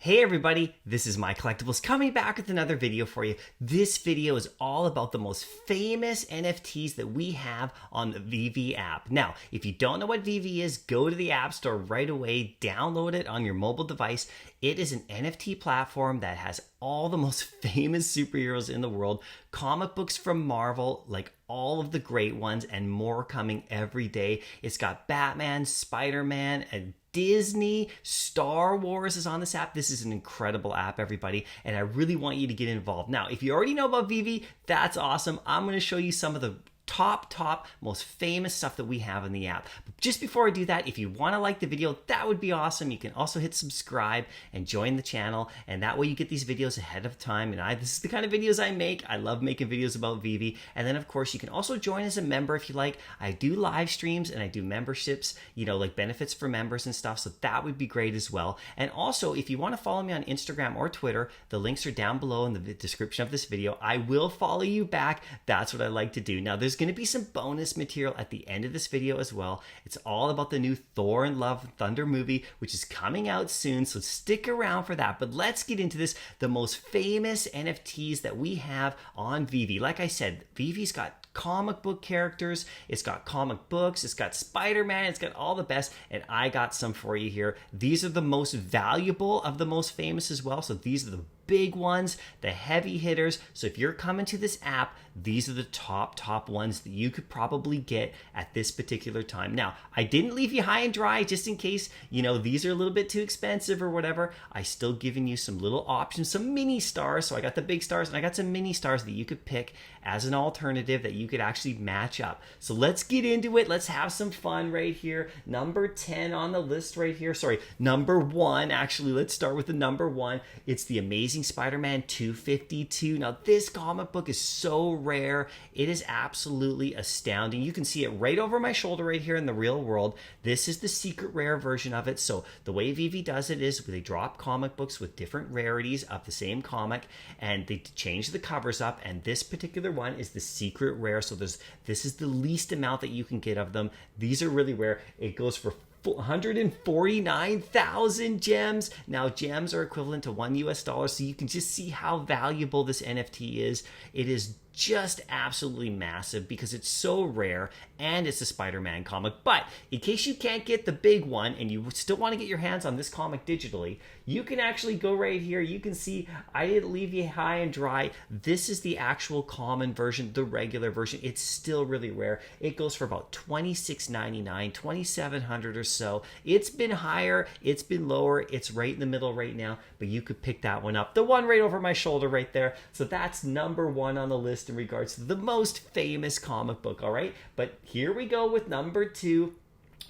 Hey everybody, this is MyCollectables coming back with another video for you. This video is all about the most famous NFTs that we have on the Veve app. Now, if you don't know what Veve is, go to the App Store right away, download it on your mobile device. It is an NFT platform that has all the most famous superheroes in the world, comic books from Marvel, like all of the great ones, and more coming every day. It's got Batman, Spider-Man, and Disney, Star Wars is on this app. This is an incredible app, everybody, and I really want you to get involved. Now, if you already know about Veve, that's awesome. I'm going to show you some of the top most famous stuff that we have in the app. But just before I do that, if you want to like the video, that would be awesome. You can also hit subscribe and join the channel, and that way you get these videos ahead of time. And this is the kind of videos I make. I love making videos about Veve. And then of course you can also join as a member if you like. I do live streams and I do memberships, like benefits for members and stuff, so that would be great as well. And also, if you want to follow me on Instagram or Twitter, the links are down below in the description of this video. I will follow you back. That's what I like to do. Now, there's going to be some bonus material at the end of this video as well. It's all about the new Thor and Love and Thunder movie, which is coming out soon, so stick around for that. But let's get into this, the most famous NFTs that we have on Veve. Like I said, Veve's got comic book characters, it's got comic books, it's got Spider-Man, it's got all the best, and I got some for you here. These are the most valuable of the most famous as well, so these are the big ones, the heavy hitters. So if you're coming to this app, these are the top ones that you could probably get at this particular time. Now, I didn't leave you high and dry just in case, these are a little bit too expensive or whatever. I still giving you some little options, some mini stars. So I got the big stars and I got some mini stars that you could pick as an alternative that you could actually match up. So let's get into it. Let's have some fun right here. Number 10 on the list right here. Sorry, number 1. Actually, let's start with the number 1. It's the Amazing Spider-Man 252. Now, this comic book is so rare. It is absolutely astounding. You can see it right over my shoulder right here in the real world. This is the secret rare version of it. So the way Veve does it is they drop comic books with different rarities of the same comic, and they change the covers up, and this particular one is the secret rare. So this is the least amount that you can get of them. These are really rare. It goes for 149,000 gems. Now, gems are equivalent to $1 US, so you can just see how valuable this NFT is. It is just absolutely massive because it's so rare and it's a Spider-Man comic. But in case you can't get the big one and you still want to get your hands on this comic digitally, you can actually go right here. You can see I didn't leave you high and dry. This is the actual common version, the regular version. It's still really rare. It goes for about $26.99, $2,700 or so. It's been higher, it's been lower, it's right in the middle right now, but you could pick that one up. The one right over my shoulder right there. So that's number 1 on the list in regards to the most famous comic book, all right? But here we go with number 2.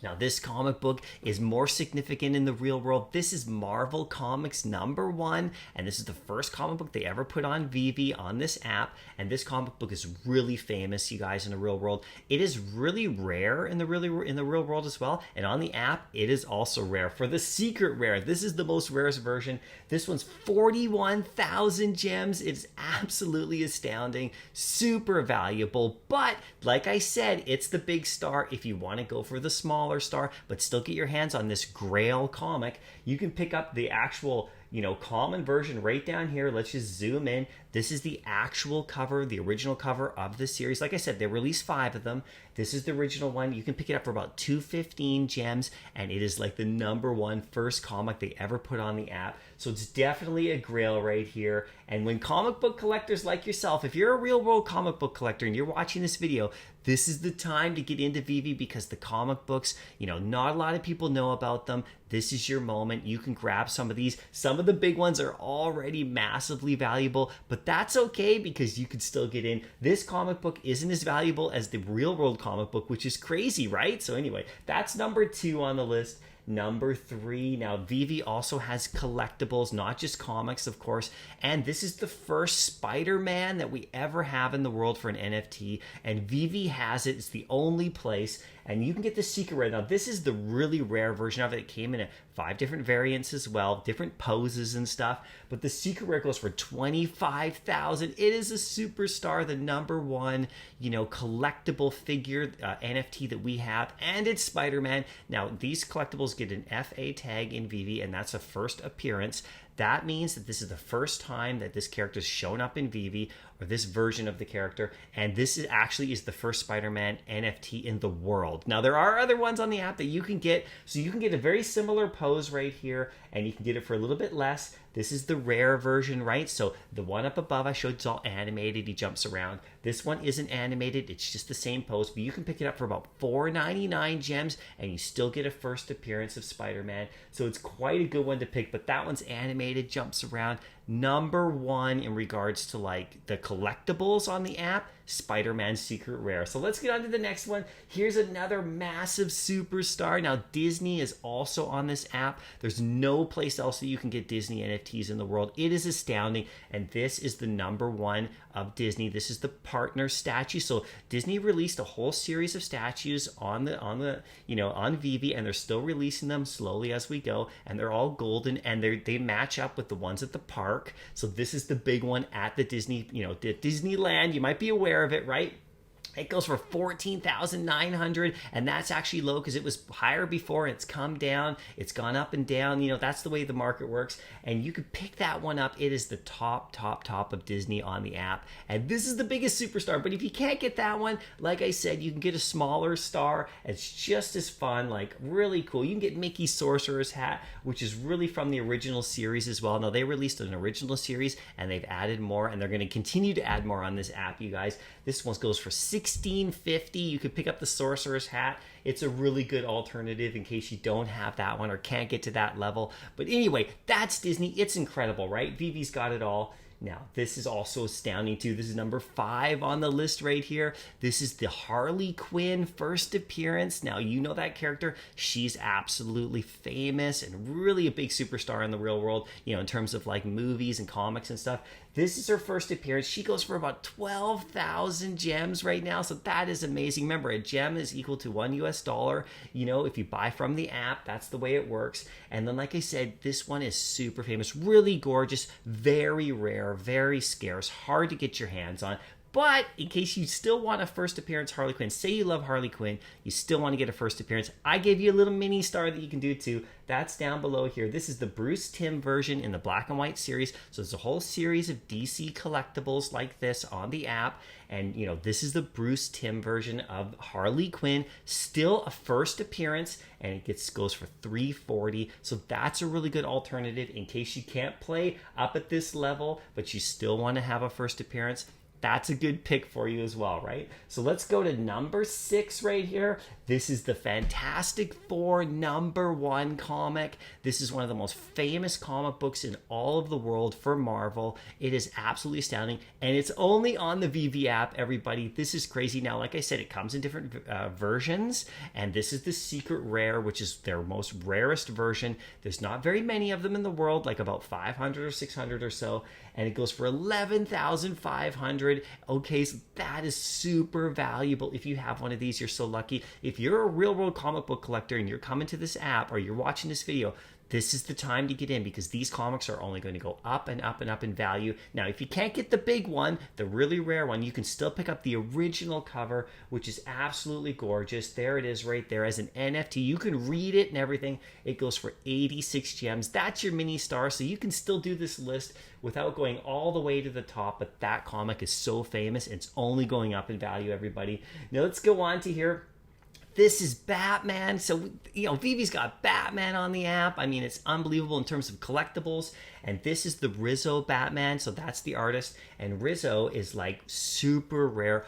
Now, this comic book is more significant in the real world. This is Marvel Comics number 1, and this is the first comic book they ever put on Veve on this app, and this comic book is really famous, you guys, in the real world. It is really rare in the real world as well, and on the app, it is also rare. For the secret rare, this is the most rarest version. This one's 41,000 gems. It's absolutely astounding, super valuable, but like I said, it's the big star. If you want to go for the smaller star but still get your hands on this Grail comic, you can pick up the actual common version right down here. Let's just zoom in. This is the actual cover, the original cover of the series. Like I said, they released 5 of them. This is the original one. You can pick it up for about 215 gems, and it is like the number 1 first comic they ever put on the app. So it's definitely a Grail right here. And when comic book collectors like yourself, if you're a real world comic book collector and you're watching this video, this is the time to get into Veve because the comic books, not a lot of people know about them. This is your moment. You can grab some of these. Some of the big ones are already massively valuable, but that's okay because you can still get in. This comic book isn't as valuable as the real world comic book, which is crazy, right? So anyway, that's number 2 on the list. Number 3, now Veve also has collectibles, not just comics, of course, and this is the first Spider-Man that we ever have in the world for an NFT, and Veve has it. It's the only place, and you can get the secret rare. Now, this is the really rare version of it. It came in 5 different variants as well, different poses and stuff, but the secret rare goes for 25,000. It is a superstar, the number 1, collectible figure NFT that we have, and it's Spider-Man. Now, these collectibles get an FA tag in Veve, and that's a first appearance. That means that this is the first time that this character's shown up in Veve, or this version of the character, and this is actually the first Spider-Man NFT in the world. Now, there are other ones on the app that you can get, so you can get a very similar pose right here, and you can get it for a little bit less. This is the rare version, right? So the one up above I showed is all animated. He jumps around. This one isn't animated. It's just the same pose, but you can pick it up for about $4.99 gems, and you still get a first appearance of Spider-Man. So it's quite a good one to pick, but that one's animated, jumps around. Number one in regards to like the collectibles on the app, Spider-Man Secret Rare. So let's get on to the next one. Here's another massive superstar. Now, Disney is also on this app. There's no place else that you can get Disney NFTs in the world. It is astounding, and this is the number one of Disney. This is the partner statue. So Disney released a whole series of statues on Veve, and they're still releasing them slowly as we go, and they're all golden, and they match up with the ones at the park. So this is the big one at the Disney, the Disneyland. You might be aware of it, right? It goes for $14,900, and that's actually low because it was higher before. It's come down. It's gone up and down. That's the way the market works, and you could pick that one up. It is the top of Disney on the app, and this is the biggest superstar. But if you can't get that one, like I said, you can get a smaller star. It's just as fun, like really cool. You can get Mickey's Sorcerer's Hat, which is really from the original series as well. Now, they released an original series, and they've added more, and they're going to continue to add more on this app, you guys. This one goes for $16.50. You could pick up the Sorcerer's Hat. It's a really good alternative in case you don't have that one or can't get to that level. But anyway, that's Disney. It's incredible, right? Veve's got it all. Now, this is also astounding too. This is number 5 on the list right here. This is the Harley Quinn first appearance. Now, you know that character. She's absolutely famous and really a big superstar in the real world, in terms of like movies and comics and stuff. This is her first appearance. She goes for about 12,000 gems right now. So that is amazing. Remember, a gem is equal to $1. If you buy from the app, that's the way it works. And then, like I said, this one is super famous, really gorgeous, very rare, very scarce, hard to get your hands on. But in case you still want a first appearance Harley Quinn, say you love Harley Quinn, you still want to get a first appearance, I gave you a little mini star that you can do too. That's down below here. This is the Bruce Timm version in the black and white series. So there's a whole series of DC collectibles like this on the app. And, this is the Bruce Timm version of Harley Quinn. Still a first appearance, and it goes for $340. So that's a really good alternative in case you can't play up at this level, but you still want to have a first appearance. That's a good pick for you as well, right? So let's go to number 6 right here. This is the Fantastic Four #1 comic. This is one of the most famous comic books in all of the world for Marvel. It is absolutely astounding, and it's only on the Veve app, everybody. This is crazy. Now, like I said, it comes in different versions, and this is the Secret Rare, which is their most rarest version. There's not very many of them in the world, like about 500 or 600 or so, and it goes for $11,500. Okay, so that is super valuable. If you have one of these, you're so lucky. If you're a real world comic book collector and you're coming to this app or you're watching this video, this is the time to get in because these comics are only going to go up and up and up in value. Now, if you can't get the big one, the really rare one, you can still pick up the original cover, which is absolutely gorgeous. There it is right there as an NFT. You can read it and everything. It goes for 86 gems. That's your mini star, so you can still do this list without going all the way to the top, but that comic is so famous, it's only going up in value, everybody. Now, let's go on to here. This is Batman. So, Veve's got Batman on the app. I mean, it's unbelievable in terms of collectibles. And this is the Rizzo Batman. So that's the artist. And Rizzo is like super rare.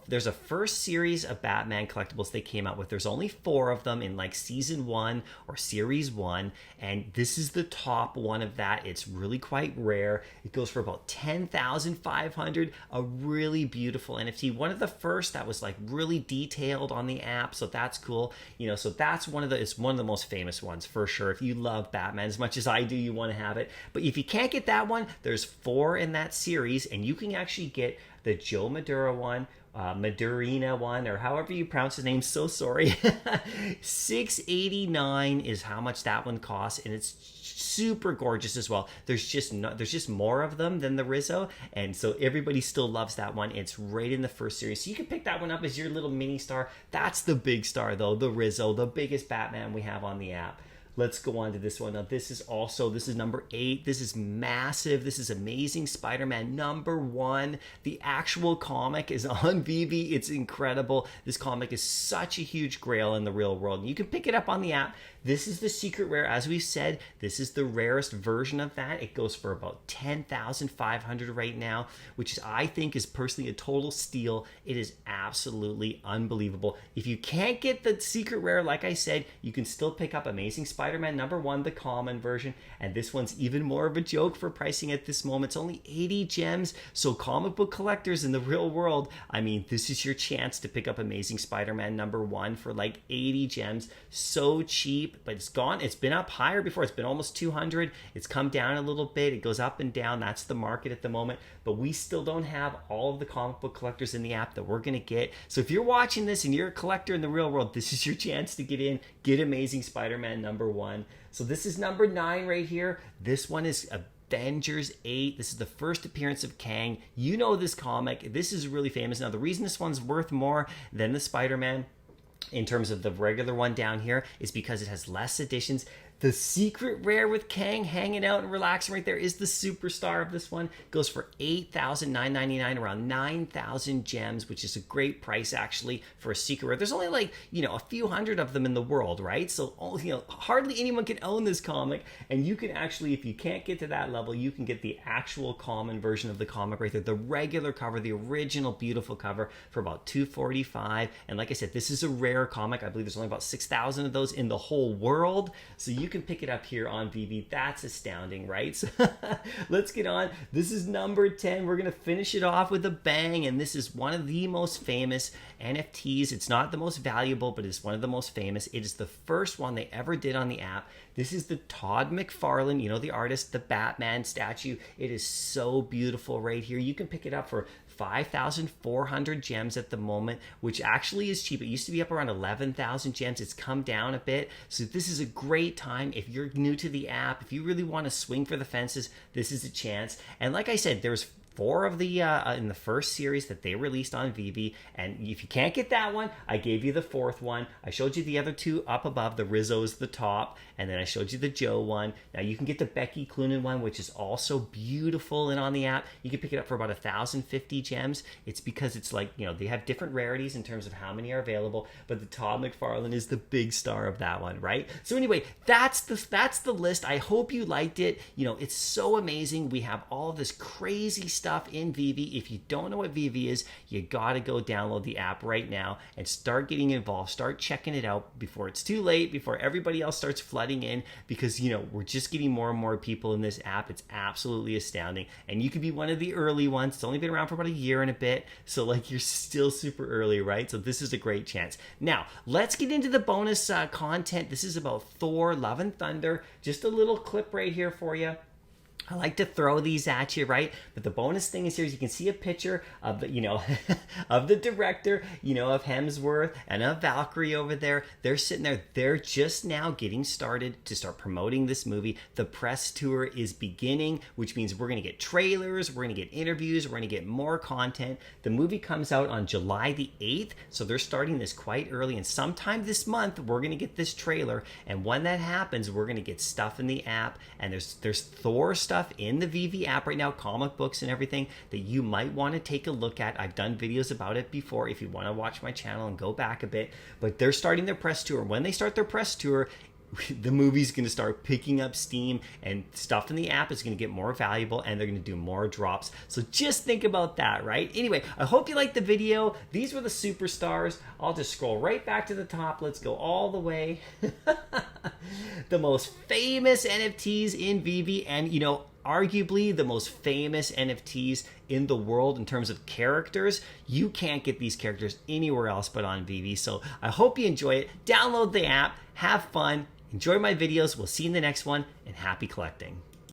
There's a first series of Batman collectibles they came out with. There's only 4 of them in like season 1 or series 1. And this is the top one of that. It's really quite rare. It goes for about $10,500. A really beautiful NFT. One of the first that was like really detailed on the app. So that's cool. So that's it's one of the most famous ones for sure. If you love Batman as much as I do, you want to have it. But if you can't get that one, there's 4 in that series, and you can actually get the Joe Madura one, Madurina one, or however you pronounce his name. So sorry. $689 is how much that one costs, and it's super gorgeous as well. There's just more of them than the Rizzo, and so everybody still loves that one. It's right in the first series, so you can pick that one up as your little mini star. That's the big star though, the Rizzo, the biggest Batman we have on the app. Let's go on to this one. Now, this is number 8. This is massive. This is Amazing Spider-Man #1. The actual comic is on Veve. It's incredible. This comic is such a huge grail in the real world. You can pick it up on the app. This is the secret rare. As we said, this is the rarest version of that. It goes for about 10,500 right now, which I think is personally a total steal. It is absolutely unbelievable. If you can't get the secret rare, like I said, you can still pick up Amazing Spider-Man #1, the common version, and this one's even more of a joke for pricing at this moment. It's only 80 gems, so comic book collectors in the real world, I mean, this is your chance to pick up Amazing Spider-Man #1 for like 80 gems. So cheap. But it's gone. It's been up higher before. It's been almost 200. It's come down a little bit. It goes up and down. That's the market at the moment. But we still don't have all of the comic book collectors in the app that we're going to get. So if you're watching this and you're a collector in the real world, this is your chance to get in. Get Amazing Spider-Man #1. So this is number 9 right here. This one is Avengers 8. This is the first appearance of Kang. You know this comic. This is really famous. Now, the reason this one's worth more than the Spider-Man in terms of the regular one down here is because it has less editions. The secret rare with Kang hanging out and relaxing right there is the superstar of this one. It goes for $8,999, around 9,000 gems, which is a great price actually for a secret rare. There's only like, a few hundred of them in the world, right? So, hardly anyone can own this comic, and you can actually, if you can't get to that level, you can get the actual common version of the comic right there, the regular cover, the original beautiful cover for about $245. And like I said, this is a rare comic. I believe there's only about 6,000 of those in the whole world. So you can pick it up here on Veve. That's astounding, right? So let's get on. This is number 10. We're going to finish it off with a bang, and this is one of the most famous NFTs. It's not the most valuable, but it's one of the most famous. It is the first one they ever did on the app. This is the Todd McFarlane, the artist, the Batman statue. It is so beautiful right here. You can pick it up for 5,400 gems at the moment, which actually is cheap. It used to be up around 11,000 gems. It's come down a bit. So this is a great time if you're new to the app. If you really want to swing for the fences, this is a chance. And like I said, there's 4 of the in the first series that they released on Veve, and if you can't get that one, I gave you the 4th one. I showed you the other 2 up above. The Rizzo's the top, and then I showed you the Joe one. Now you can get the Becky Cloonan one, which is also beautiful and on the app. You can pick it up for about 1,050 gems. It's because it's like, they have different rarities in terms of how many are available, but the Todd McFarlane is the big star of that one, right? So anyway, that's the list. I hope you liked it. It's so amazing. We have all this crazy stuff in Veve. If you don't know what Veve is, you gotta go download the app right now and start getting involved. Start checking it out before it's too late, before everybody else starts flooding in, because we're just getting more and more people in this app. It's absolutely astounding, and you could be one of the early ones. It's only been around for about a year and a bit, so you're still super early, right? So this is a great chance. Now let's get into the bonus content. This is about Thor: Love and Thunder. Just a little clip right here for you. I like to throw these at you, right? But the bonus thing is here is you can see a picture of the, of the director, of Hemsworth and of Valkyrie over there. They're sitting there. They're just now getting started to start promoting this movie. The press tour is beginning, which means we're going to get trailers, we're going to get interviews, we're going to get more content. The movie comes out on July the 8th, so they're starting this quite early. And sometime this month, we're going to get this trailer. And when that happens, we're going to get stuff in the app. And there's Thor stuff in the Veve app right now, comic books and everything that you might want to take a look at. I've done videos about it before if you want to watch my channel and go back a bit. But they're starting their press tour. When they start their press tour, the movie's going to start picking up steam, and stuff in the app is going to get more valuable, and they're going to do more drops. So just think about that, right? Anyway, I hope you liked the video. These were the superstars. I'll just scroll right back to the top. Let's go all the way. The most famous NFTs in Veve, and arguably the most famous NFTs in the world in terms of characters. You can't get these characters anywhere else but on Veve. So I hope you enjoy it. Download the app, have fun, enjoy my videos. We'll see you in the next one, and happy collecting.